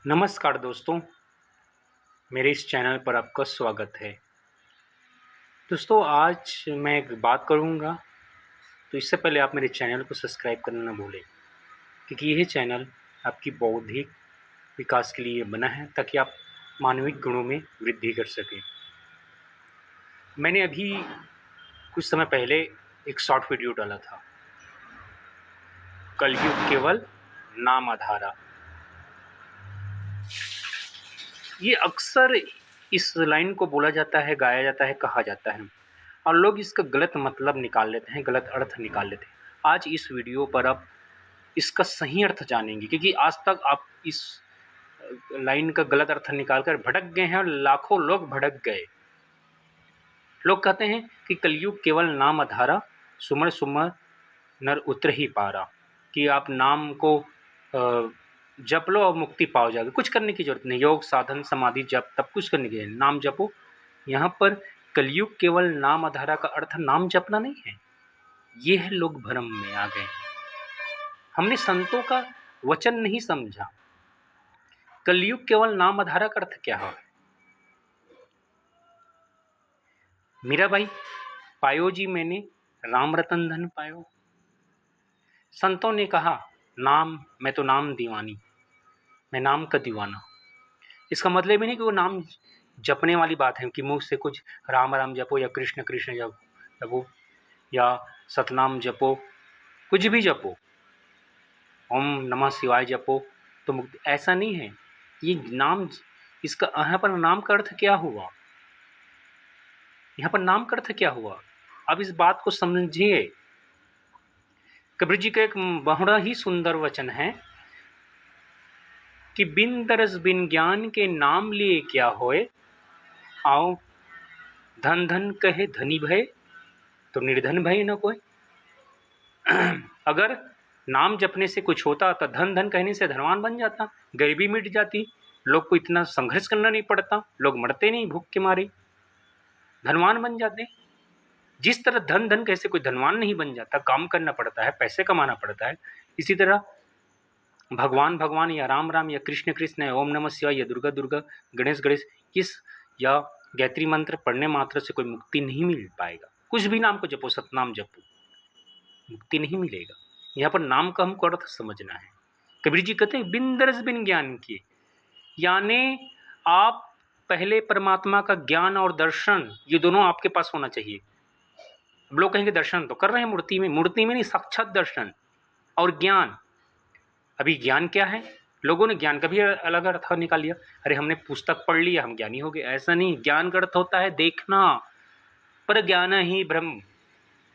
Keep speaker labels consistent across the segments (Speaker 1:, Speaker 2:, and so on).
Speaker 1: नमस्कार दोस्तों, मेरे इस चैनल पर आपका स्वागत है। दोस्तों आज मैं एक बात करूँगा, तो इससे पहले आप मेरे चैनल को सब्सक्राइब करना ना भूलें, क्योंकि यह चैनल आपकी बौद्धिक विकास के लिए बना है ताकि आप मानविक गुणों में वृद्धि कर सकें। मैंने अभी कुछ समय पहले एक शॉर्ट वीडियो डाला था, कलयुग केवल नाम आधारा। ये अक्सर इस लाइन को बोला जाता है, गाया जाता है, कहा जाता है और लोग इसका गलत मतलब निकाल लेते हैं, गलत अर्थ निकाल लेते हैं। आज इस वीडियो पर आप इसका सही अर्थ जानेंगे, क्योंकि आज तक आप इस लाइन का गलत अर्थ निकाल कर भटक गए हैं और लाखों लोग भटक गए। लोग कहते हैं कि कलयुग केवल नाम आधारा, सुमर सुमर नर उतर ही पारा, कि आप नाम को जप लो और मुक्ति पाओ जाओगे, कुछ करने की जरूरत नहीं, योग साधन समाधि जप तब कुछ करने की, नाम जपो। यहाँ पर कलयुग केवल नाम आधारा का अर्थ नाम जपना नहीं है। ये है लोग भ्रम में आ गए। हमने संतों का वचन नहीं समझा। कलयुग केवल नाम आधारा का अर्थ क्या है? मीरा भाई पायो जी मैंने राम रतन धन पायो। संतों ने कहा नाम, मैं तो नाम दीवानी, मैं नाम का दीवाना। इसका मतलब ही नहीं कि वो नाम जपने वाली बात है कि मुँह से कुछ राम राम जपो या कृष्ण कृष्ण जपो या सतनाम जपो, कुछ भी जपो, ओम नमः शिवाय जपो तो मुक्ति, ऐसा नहीं है। ये नाम, इसका यहाँ पर नाम का अर्थ क्या हुआ? यहाँ पर नाम का अर्थ क्या हुआ? अब इस बात को समझिए। कबीर जी का एक बड़ा ही सुंदर वचन है कि बिन दरस बिन ज्ञान के नाम लिए क्या होए, आओ धन धन कहे धनी भय तो निर्धन भय न कोई। अगर नाम जपने से कुछ होता तो धन धन कहने से धनवान बन जाता, गरीबी मिट जाती, लोग को इतना संघर्ष करना नहीं पड़ता, लोग मरते नहीं भूख के मारे, धनवान बन जाते। जिस तरह धन धन कैसे कोई धनवान नहीं बन जाता, काम करना पड़ता है, पैसे कमाना पड़ता है, इसी तरह भगवान भगवान या राम राम या कृष्ण कृष्ण या ओम नमः शिवाय या दुर्गा दुर्गा, गणेश गणेश, इस या गायत्री मंत्र पढ़ने मात्र से कोई मुक्ति नहीं मिल पाएगा। कुछ भी नाम को जपो, सतनाम जपो, मुक्ति नहीं मिलेगा। यहाँ पर नाम का हमको अर्थ समझना है। कबीर जी कहते हैं बिन दरस बिन ज्ञान किए, यानी आप पहले परमात्मा का ज्ञान और दर्शन, ये दोनों आपके पास होना चाहिए। अब लोग कहेंगे दर्शन तो कर रहे हैं मूर्ति में, मूर्ति में नहीं, साक्षात दर्शन और ज्ञान। अभी ज्ञान क्या है? लोगों ने ज्ञान का भी अलग अर्थ निकाल लिया, अरे हमने पुस्तक पढ़ लिया हम ज्ञानी हो गए। ऐसा नहीं, ज्ञान का अर्थ होता है देखना, पर ज्ञान ही ब्रह्म,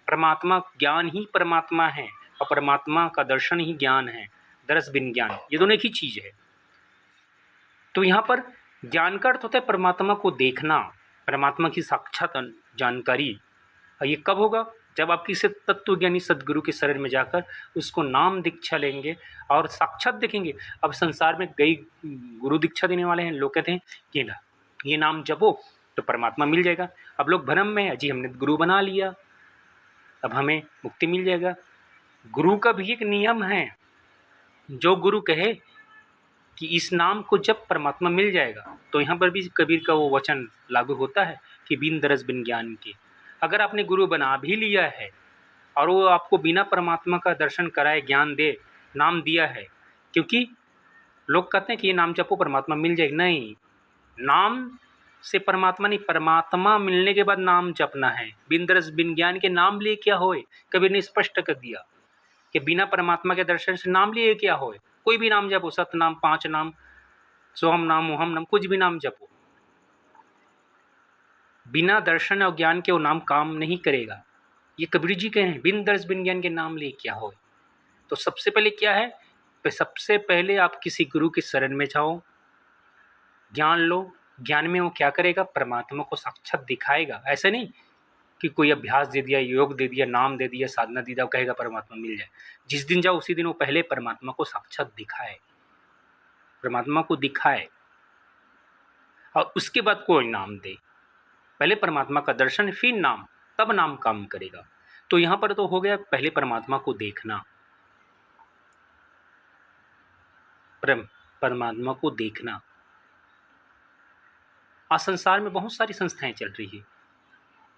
Speaker 1: परमात्मा ज्ञान ही परमात्मा है और परमात्मा का दर्शन ही ज्ञान है। दरस बिन ज्ञान, ये दोनों एक ही चीज है। तो यहाँ पर ज्ञान का अर्थ होता है परमात्मा को देखना, परमात्मा की साक्षात जानकारी। और ये कब होगा? जब आप किसी तत्वज्ञानी सदगुरु के शरण में जाकर उसको नाम दीक्षा लेंगे और साक्षात देखेंगे। अब संसार में कई गुरु दीक्षा देने वाले हैं, लोग कहते हैं कि ना ये नाम जपो तो परमात्मा मिल जाएगा। अब लोग भ्रम में है, जी हमने गुरु बना लिया अब हमें मुक्ति मिल जाएगा। गुरु का भी एक नियम है, जो गुरु कहे कि इस नाम को जब परमात्मा मिल जाएगा, तो यहाँ पर भी कबीर का वो वचन लागू होता है कि बिन दरस बिन ज्ञान के। अगर आपने गुरु बना भी लिया है और वो आपको बिना परमात्मा का दर्शन कराए ज्ञान दे, नाम दिया है, क्योंकि लोग कहते हैं कि ये नाम जपो परमात्मा मिल जाएगा, नहीं, नाम से परमात्मा नहीं, परमात्मा मिलने के बाद नाम जपना है। बिन दरस बिन ज्ञान के नाम लिए क्या होए, कबीर ने स्पष्ट कर दिया कि बिना परमात्मा के दर्शन से नाम लिए क्या होए। कोई भी नाम जपो, सतनाम, 5 नाम, सोहम नाम, मोहम नाम, कुछ भी नाम जपो, बिना दर्शन और ज्ञान के वो नाम काम नहीं करेगा। ये कबीर जी कह रहे हैं बिन दर्श बिन ज्ञान के नाम लिए क्या हो। तो सबसे पहले क्या है? सबसे पहले आप किसी गुरु के शरण में जाओ, ज्ञान लो। ज्ञान में वो क्या करेगा? परमात्मा को साक्षात दिखाएगा। ऐसा नहीं कि कोई अभ्यास दे दिया, योग दे दिया, नाम दे दिया, साधना दे दिया, कहेगा परमात्मा मिल जाए। जिस दिन जाओ उसी दिन वो पहले परमात्मा को साक्षात दिखाए, परमात्मा को दिखाए और उसके बाद कोई नाम दे। पहले परमात्मा का दर्शन फिर नाम, तब नाम काम करेगा। तो यहाँ पर तो हो गया पहले परमात्मा को देखना, परमात्मा को देखना। आज संसार में बहुत सारी संस्थाएं चल रही है,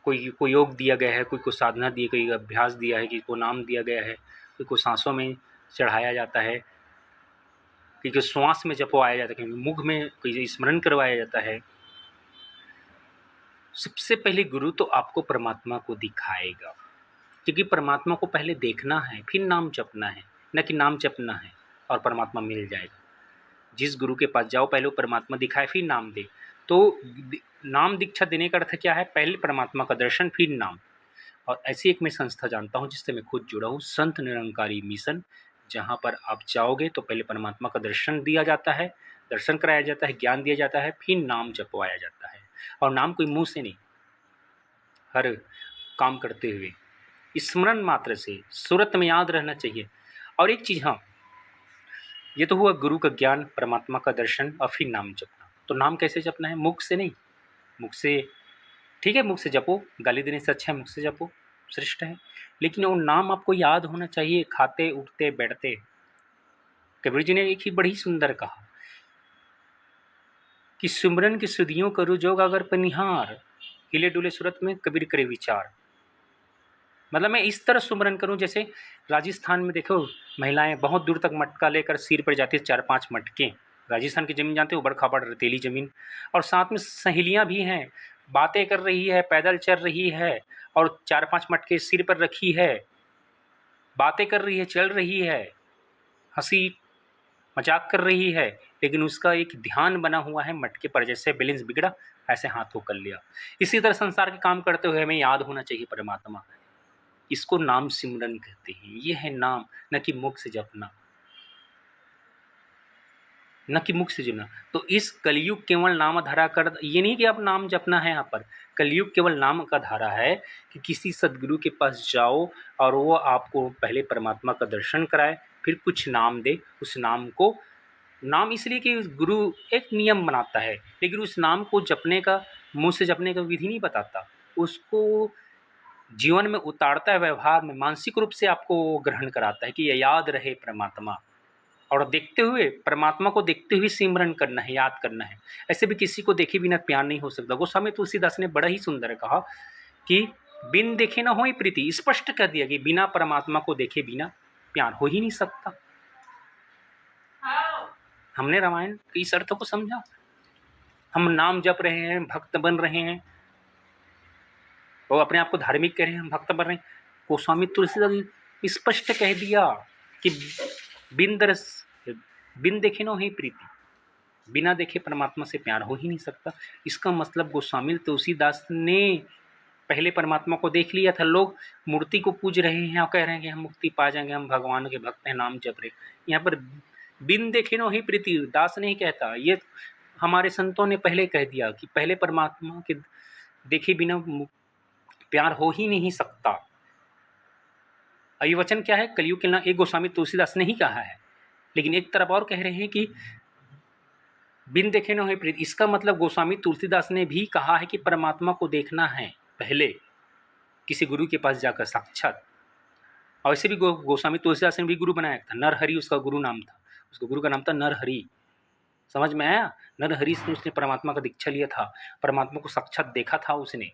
Speaker 1: कोई को योग दिया गया है, कोई को साधना दी, कोई अभ्यास दिया है, किसी को नाम दिया गया है, कोई को सांसों में चढ़ाया जाता है, किसी को श्वास में जपवाया जाता है, किसी मुख में कोई स्मरण करवाया जाता है। सबसे पहले गुरु तो आपको परमात्मा को दिखाएगा, क्योंकि परमात्मा को पहले देखना है, फिर नाम जपना है, न कि नाम जपना है और परमात्मा मिल जाएगा। जिस गुरु के पास जाओ पहले वो परमात्मा दिखाए फिर नाम दे। तो नाम दीक्षा देने का अर्थ क्या है? पहले परमात्मा का दर्शन फिर नाम। और ऐसी एक मैं संस्था जानता हूँ जिससे मैं खुद जुड़ा हूँ, संत निरंकारी मिशन, जहाँ पर आप जाओगे तो पहले परमात्मा का दर्शन दिया जाता है, दर्शन कराया जाता है, ज्ञान दिया जाता है, फिर नाम जपवाया जाता है। और नाम कोई मुंह से नहीं, हर काम करते हुए स्मरण मात्र से सूरत में याद रहना चाहिए। और एक चीज़, हाँ, ये तो हुआ गुरु का ज्ञान, परमात्मा का दर्शन और फिर नाम जपना। तो नाम कैसे जपना है? मुख से नहीं। मुख से ठीक है, मुख से जपो, गाली देने से अच्छा है मुख से जपो, श्रेष्ठ है। लेकिन वो नाम आपको याद होना चाहिए खाते उठते बैठते। कबीर जी ने एक ही बड़ी सुंदर कहा कि सुमरन की सुधियों करो जोग अगर पनिहार, हिले डुले सूरत में कबीर करे विचार। मतलब मैं इस तरह सुमरन करूं जैसे राजस्थान में देखो महिलाएं बहुत दूर तक मटका लेकर सिर पर जाती है, 4-5 मटके। राजस्थान की ज़मीन जानते हो, उबड़ खाबड़ रेतीली ज़मीन, और साथ में सहेलियां भी हैं, बातें कर रही है, पैदल चल रही है और 4-5 मटके सिर पर रखी है, बातें कर रही है, चल रही है, हंसी मजाक कर रही है, लेकिन उसका एक ध्यान बना हुआ है मटके पर। जैसे बैलेंस बिगड़ा ऐसे हाथों कर लिया। इसी तरह संसार के काम करते हुए हमें याद होना चाहिए परमात्मा। इसको नाम सिमरन कहते हैं। ये है नाम, न कि मुख से जपना, न कि मुख से जपना। तो इस कलयुग केवल नाम धारा कर, ये नहीं कि आप नाम जपना है। यहाँ पर कलयुग केवल नाम का धारा है कि किसी सदगुरु के पास जाओ और वो आपको पहले परमात्मा का दर्शन कराए, फिर कुछ नाम दे। उस नाम को, नाम इसलिए कि गुरु एक नियम बनाता है, लेकिन उस नाम को जपने का, मुँह से जपने का विधि नहीं बताता, उसको जीवन में उतारता है, व्यवहार में मानसिक रूप से आपको ग्रहण कराता है कि ये याद रहे परमात्मा। और देखते हुए, परमात्मा को देखते हुए सिमरन करना है, याद करना है। ऐसे भी किसी को देखे बिना प्यार नहीं हो सकता। गोस्वामी तुलसीदास ने बड़ा ही सुंदर कहा कि बिन देखे ना होई प्रीति, स्पष्ट कर दिया कि बिना परमात्मा को देखे बिना प्यार हो ही नहीं सकता। हमने रामायण के इस अर्थ को समझा। हम नाम जप रहे हैं, भक्त बन रहे हैं, वो अपने आप को धार्मिक कह रहे हैं, हम भक्त बन रहे हैं। गोस्वामी तुलसीदास स्पष्ट कह दिया कि बिन देखे न ही प्रीति, बिना देखे परमात्मा से प्यार हो ही नहीं सकता। इसका मतलब गोस्वामी तुलसीदास ने पहले परमात्मा को देख लिया था। लोग मूर्ति को पूज रहे हैं और कह रहे हैं कि हम मुक्ति पा जाएंगे, हम भगवान के भक्त हैं, नाम जप रहे। यहाँ पर बिन देखे न ही प्रीति दास नहीं कहता, ये हमारे संतों ने पहले कह दिया कि पहले परमात्मा के देखे बिना प्यार हो ही नहीं सकता। ये वचन क्या है? कलयुग के ना एक गोस्वामी तुलसीदास ने ही कहा है, लेकिन एक तरफ और कह रहे हैं कि बिन देखे न होए प्रीत। इसका मतलब गोस्वामी तुलसीदास ने भी कहा है कि परमात्मा को देखना है पहले, किसी गुरु के पास जाकर साक्षात। और ऐसे भी गोस्वामी तुलसीदास ने भी गुरु बनाया था, नरहरि उसका गुरु नाम था, उसका गुरु का नाम था नरहरि। समझ में आया? नरहरि से उसने परमात्मा का दीक्षा लिया था, परमात्मा को साक्षात देखा था उसने,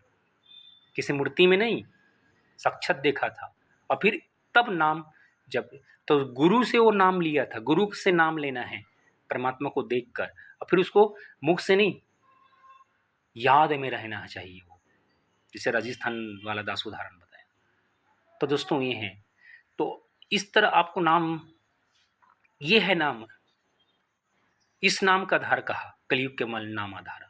Speaker 1: किसी मूर्ति में नहीं, साक्षात देखा था। और फिर तब नाम जब, तो गुरु से वो नाम लिया था, गुरु से नाम लेना है परमात्मा को देखकर, और फिर उसको मुख से नहीं, याद में रहना चाहिए वो, जिसे राजस्थान वाला दास उदाहरण बताया। तो दोस्तों ये है, तो इस तरह आपको नाम, ये है नाम, इस नाम का आधार कहा कलयुग के मल नाम आधार।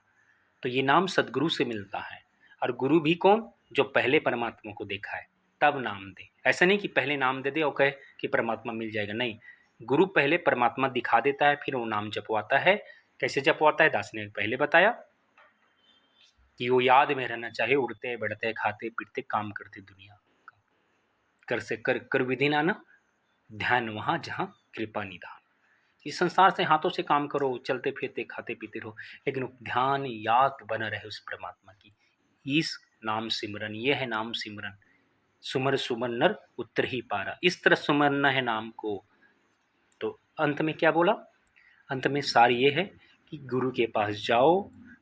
Speaker 1: तो ये नाम सदगुरु से मिलता है। और गुरु भी कौन? जो पहले परमात्मा को देखा है तब नाम दे। ऐसा नहीं कि पहले नाम दे दे और कहे कि परमात्मा मिल जाएगा, नहीं। गुरु पहले परमात्मा दिखा देता है, फिर वो नाम जपवाता है। कैसे जपवाता है? दास ने पहले बताया कि वो याद में रहना चाहिए, उड़ते बैठते खाते पीते काम करते दुनिया कर से कर विधि नाना, ध्यान वहाँ जहाँ कृपा निधान। इस संसार से हाथों से काम करो, चलते फिरते खाते पीते रहो, लेकिन ध्यान याद बना रहे उस परमात्मा की। इस नाम सिमरन, ये है नाम सिमरन। सुमर सुमन नर उत्तर ही पारा, इस तरह सुमरना है नाम को। तो अंत में क्या बोला? अंत में सार ये है कि गुरु के पास जाओ,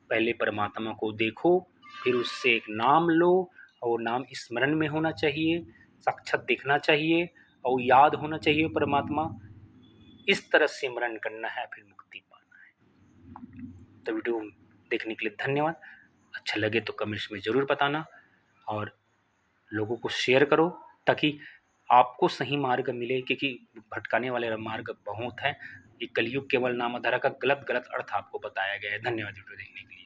Speaker 1: पहले परमात्मा को देखो, फिर उससे एक नाम लो, और नाम स्मरण में होना चाहिए, साक्षात देखना चाहिए और याद होना चाहिए परमात्मा। इस तरह सिमरन करना है, फिर मुक्ति पाना है। तो वीडियो देखने के लिए धन्यवाद। अच्छा लगे तो कमेंट्स में ज़रूर बताना, और लोगों को शेयर करो ताकि आपको सही मार्ग मिले, क्योंकि भटकाने वाले मार्ग बहुत हैं। ये कलयुग केवल नामधारा का गलत अर्थ आपको बताया गया है। धन्यवाद वीडियो देखने के लिए।